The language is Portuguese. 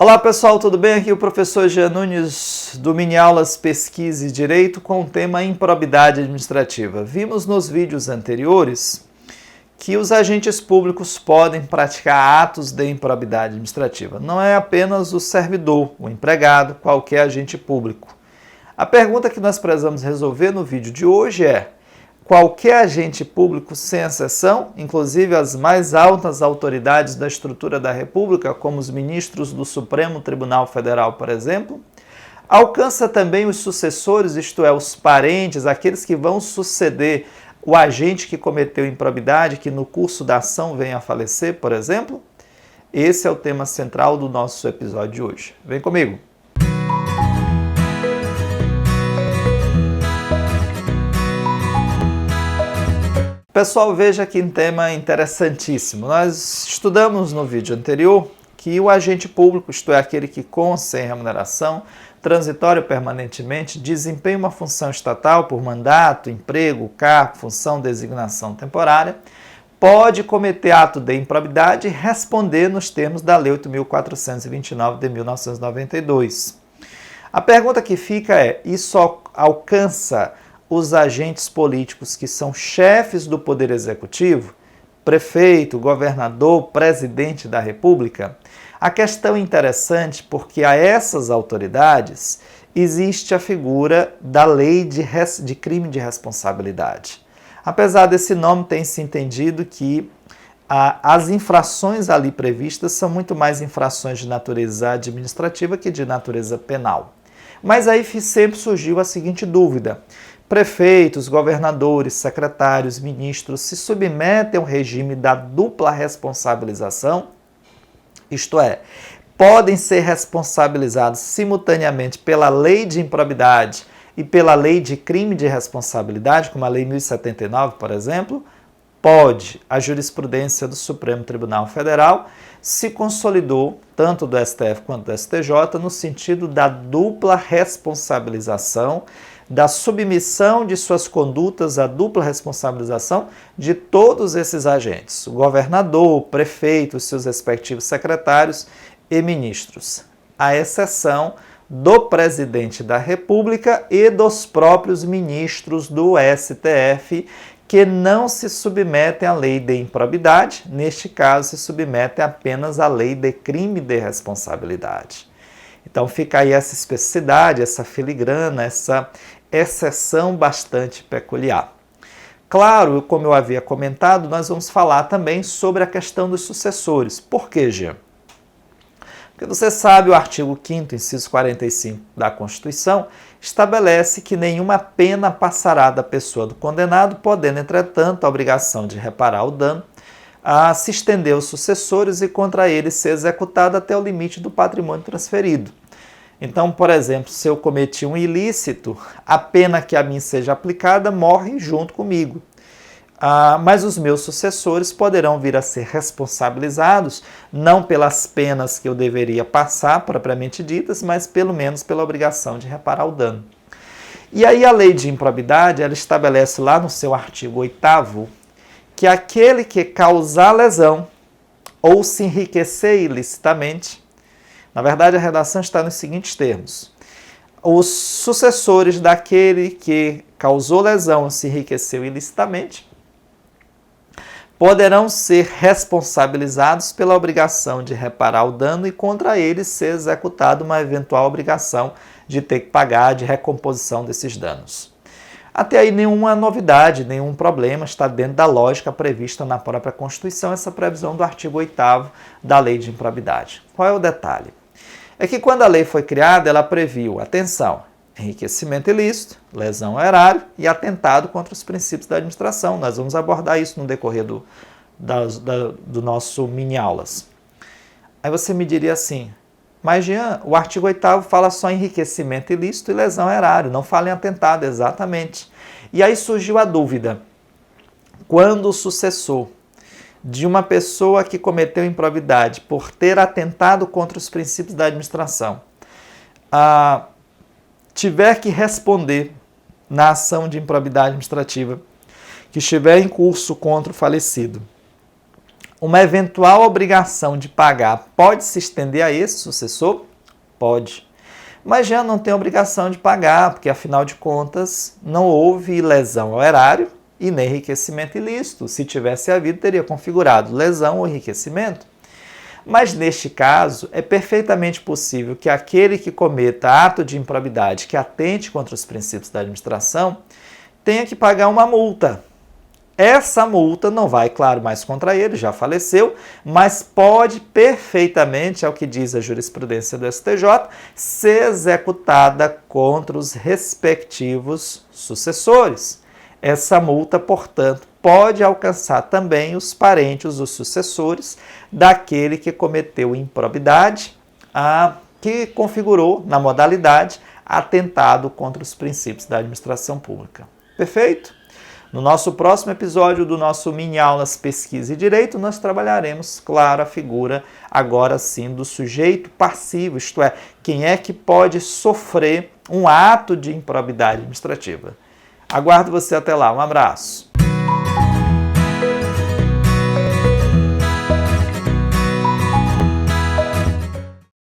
Olá pessoal, tudo bem? Aqui é o professor Jean Nunes do Mini Aulas Pesquisa e Direito com o tema Improbidade Administrativa. Vimos nos vídeos anteriores que os agentes públicos podem praticar atos de improbidade administrativa. Não é apenas o servidor, o empregado, qualquer agente público. A pergunta que nós precisamos resolver no vídeo de hoje é: qualquer agente público, sem exceção, inclusive as mais altas autoridades da estrutura da República, como os ministros do Supremo Tribunal Federal, por exemplo, alcança também os sucessores, isto é, os parentes, aqueles que vão suceder o agente que cometeu improbidade, que no curso da ação venha a falecer, por exemplo? Esse é o tema central do nosso episódio de hoje. Vem comigo! Pessoal, veja que um tema interessantíssimo. Nós estudamos no vídeo anterior que o agente público, isto é, aquele que com ou sem remuneração, transitório permanentemente, desempenha uma função estatal por mandato, emprego, cargo, função, designação temporária, pode cometer ato de improbidade e responder nos termos da Lei 8.429 de 1992. A pergunta que fica é: isso alcança os agentes políticos que são chefes do Poder Executivo, prefeito, governador, presidente da República? A questão é interessante porque a essas autoridades existe a figura da lei de crime de responsabilidade. Apesar desse nome, tem-se entendido que as infrações ali previstas são muito mais infrações de natureza administrativa que de natureza penal. Mas aí sempre surgiu a seguinte dúvida: prefeitos, governadores, secretários, ministros se submetem ao regime da dupla responsabilização? Isto é, podem ser responsabilizados simultaneamente pela lei de improbidade e pela lei de crime de responsabilidade, como a Lei 1079, por exemplo? Pode. A jurisprudência do Supremo Tribunal Federal se consolidou, tanto do STF quanto do STJ, no sentido da dupla responsabilização, da submissão de suas condutas à dupla responsabilização de todos esses agentes, o governador, o prefeito, os seus respectivos secretários e ministros, à exceção do presidente da República e dos próprios ministros do STF, que não se submetem à lei de improbidade, neste caso se submetem apenas à lei de crime de responsabilidade. Então fica aí essa especificidade, essa filigrana, essa exceção bastante peculiar. Claro, como eu havia comentado, nós vamos falar também sobre a questão dos sucessores. Por quê, Jean? Porque você sabe, o artigo 5º, inciso 45 da Constituição, estabelece que nenhuma pena passará da pessoa do condenado, podendo, entretanto, a obrigação de reparar o dano se estender aos sucessores e contra eles ser executado até o limite do patrimônio transferido. Então, por exemplo, se eu cometi um ilícito, a pena que a mim seja aplicada morre junto comigo. Mas os meus sucessores poderão vir a ser responsabilizados, não pelas penas que eu deveria passar, propriamente ditas, mas pelo menos pela obrigação de reparar o dano. E aí a lei de improbidade, ela estabelece lá no seu artigo 8º que aquele que causar lesão ou se enriquecer ilicitamente, na verdade a redação está nos seguintes termos: os sucessores daquele que causou lesão ou se enriqueceu ilicitamente poderão ser responsabilizados pela obrigação de reparar o dano e contra eles ser executada uma eventual obrigação de ter que pagar de recomposição desses danos. Até aí nenhuma novidade, nenhum problema, está dentro da lógica prevista na própria Constituição, essa previsão do artigo 8º da Lei de Improbidade. Qual é o detalhe? É que quando a lei foi criada, ela previu, atenção, enriquecimento ilícito, lesão ao erário e atentado contra os princípios da administração. Nós vamos abordar isso no decorrer do nosso mini-aulas. Aí você me diria assim: mas Jean, o artigo 8º fala só em enriquecimento ilícito e lesão ao erário, não fala em atentado, exatamente. E aí surgiu a dúvida: quando o sucessor de uma pessoa que cometeu improbidade por ter atentado contra os princípios da administração, tiver que responder na ação de improbidade administrativa que estiver em curso contra o falecido, uma eventual obrigação de pagar pode se estender a esse sucessor? Pode. Mas já não tem obrigação de pagar, porque afinal de contas não houve lesão ao erário e nem enriquecimento ilícito. Se tivesse havido, teria configurado lesão ou enriquecimento. Mas neste caso, é perfeitamente possível que aquele que cometa ato de improbidade que atente contra os princípios da administração tenha que pagar uma multa. Essa multa não vai, claro, mais contra ele, já faleceu, mas pode perfeitamente, ao que diz a jurisprudência do STJ, ser executada contra os respectivos sucessores. Essa multa, portanto, pode alcançar também os parentes, os sucessores daquele que cometeu improbidade, que configurou na modalidade atentado contra os princípios da administração pública. Perfeito? No nosso próximo episódio do nosso Mini Aulas Pesquisa e Direito, nós trabalharemos, claro, a figura agora sim do sujeito passivo, isto é, quem é que pode sofrer um ato de improbidade administrativa. Aguardo você até lá. Um abraço.